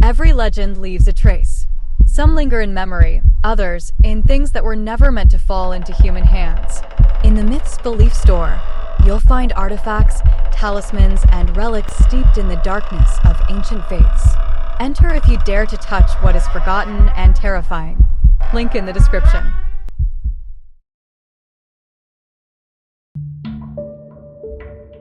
Every legend leaves a trace. Some linger in memory, others in things that were never meant to fall into human hands. In the Myths Belief Store, you'll find artifacts, talismans, and relics steeped in the darkness of ancient faiths. Enter if you dare to touch what is forgotten and terrifying. Link in the description.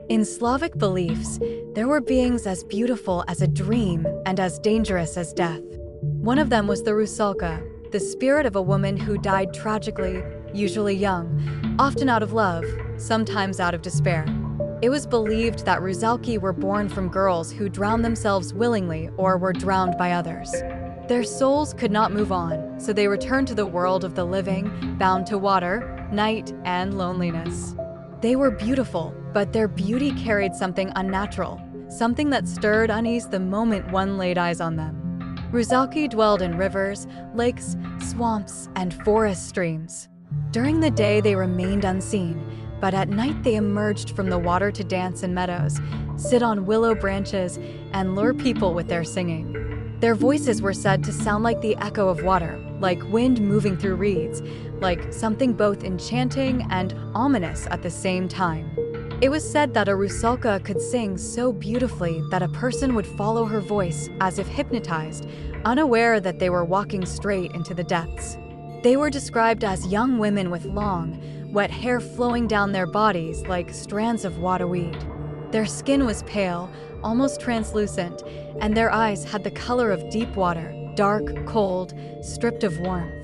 In Slavic beliefs, there were beings as beautiful as a dream and as dangerous as death. One of them was the Rusałka, the spirit of a woman who died tragically, usually young, often out of love, sometimes out of despair. It was believed that Rusałki were born from girls who drowned themselves willingly or were drowned by others. Their souls could not move on, so they returned to the world of the living, bound to water, night, and loneliness. They were beautiful, but their beauty carried something unnatural, something that stirred unease the moment one laid eyes on them. Rusałki dwelled in rivers, lakes, swamps, and forest streams. During the day they remained unseen, but at night they emerged from the water to dance in meadows, sit on willow branches, and lure people with their singing. Their voices were said to sound like the echo of water, like wind moving through reeds, like something both enchanting and ominous at the same time. It was said that a Rusałka could sing so beautifully that a person would follow her voice as if hypnotized, unaware that they were walking straight into the depths. They were described as young women with long, wet hair flowing down their bodies like strands of waterweed. Their skin was pale, almost translucent, and their eyes had the color of deep water, dark, cold, stripped of warmth.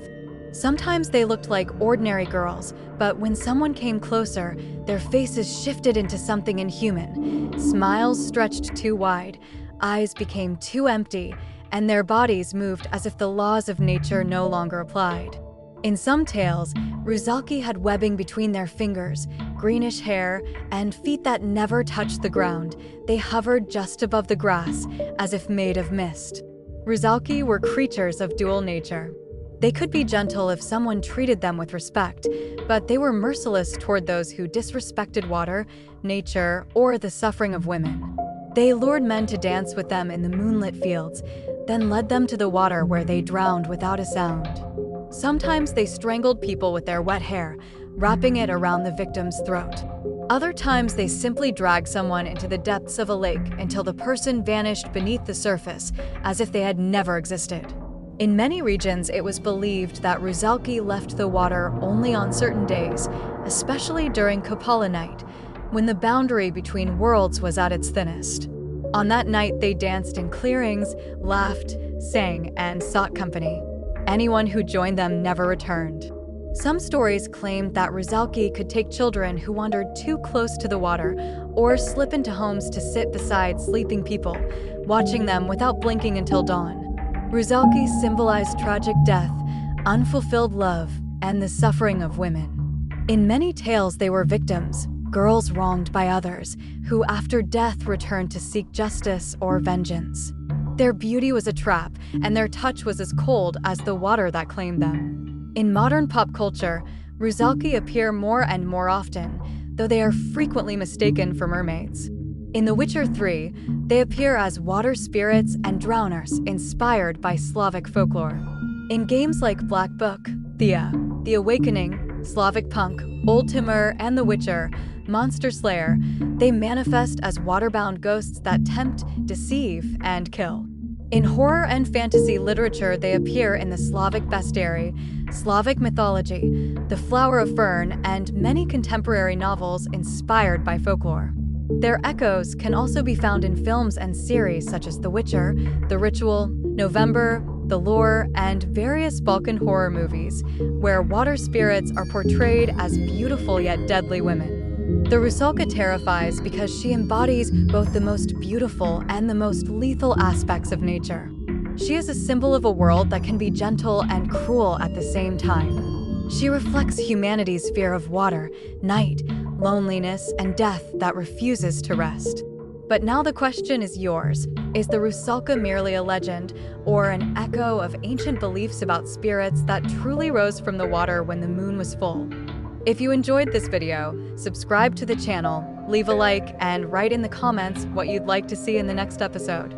Sometimes they looked like ordinary girls, but when someone came closer, their faces shifted into something inhuman. Smiles stretched too wide, eyes became too empty, and their bodies moved as if the laws of nature no longer applied. In some tales, Rusałki had webbing between their fingers, greenish hair, and feet that never touched the ground. They hovered just above the grass, as if made of mist. Rusałki were creatures of dual nature. They could be gentle if someone treated them with respect, but they were merciless toward those who disrespected water, nature, or the suffering of women. They lured men to dance with them in the moonlit fields, then led them to the water where they drowned without a sound. Sometimes they strangled people with their wet hair, wrapping it around the victim's throat. Other times they simply dragged someone into the depths of a lake until the person vanished beneath the surface, as if they had never existed. In many regions, it was believed that Rusałki left the water only on certain days, especially during Kupala night, when the boundary between worlds was at its thinnest. On that night, they danced in clearings, laughed, sang, and sought company. Anyone who joined them never returned. Some stories claimed that Rusałki could take children who wandered too close to the water or slip into homes to sit beside sleeping people, watching them without blinking until dawn. Rusałki symbolized tragic death, unfulfilled love, and the suffering of women. In many tales, they were victims, girls wronged by others, who after death returned to seek justice or vengeance. Their beauty was a trap, and their touch was as cold as the water that claimed them. In modern pop culture, Rusałki appear more and more often, though they are frequently mistaken for mermaids. In The Witcher 3, they appear as water spirits and drowners inspired by Slavic folklore. In games like Black Book, Thea, The Awakening, Slavic Punk, Old Timur, and The Witcher, Monster Slayer, they manifest as water-bound ghosts that tempt, deceive, and kill. In horror and fantasy literature, they appear in the Slavic bestiary, Slavic mythology, The Flower of Fern, and many contemporary novels inspired by folklore. Their echoes can also be found in films and series such as The Witcher, The Ritual, November, The Allure, and various Balkan horror movies, where water spirits are portrayed as beautiful yet deadly women. The Rusałka terrifies because she embodies both the most beautiful and the most lethal aspects of nature. She is a symbol of a world that can be gentle and cruel at the same time. She reflects humanity's fear of water, night, loneliness, and death that refuses to rest. But now the question is yours. Is the Rusałka merely a legend, or an echo of ancient beliefs about spirits that truly rose from the water when the moon was full? If you enjoyed this video, subscribe to the channel, leave a like, and write in the comments what you'd like to see in the next episode.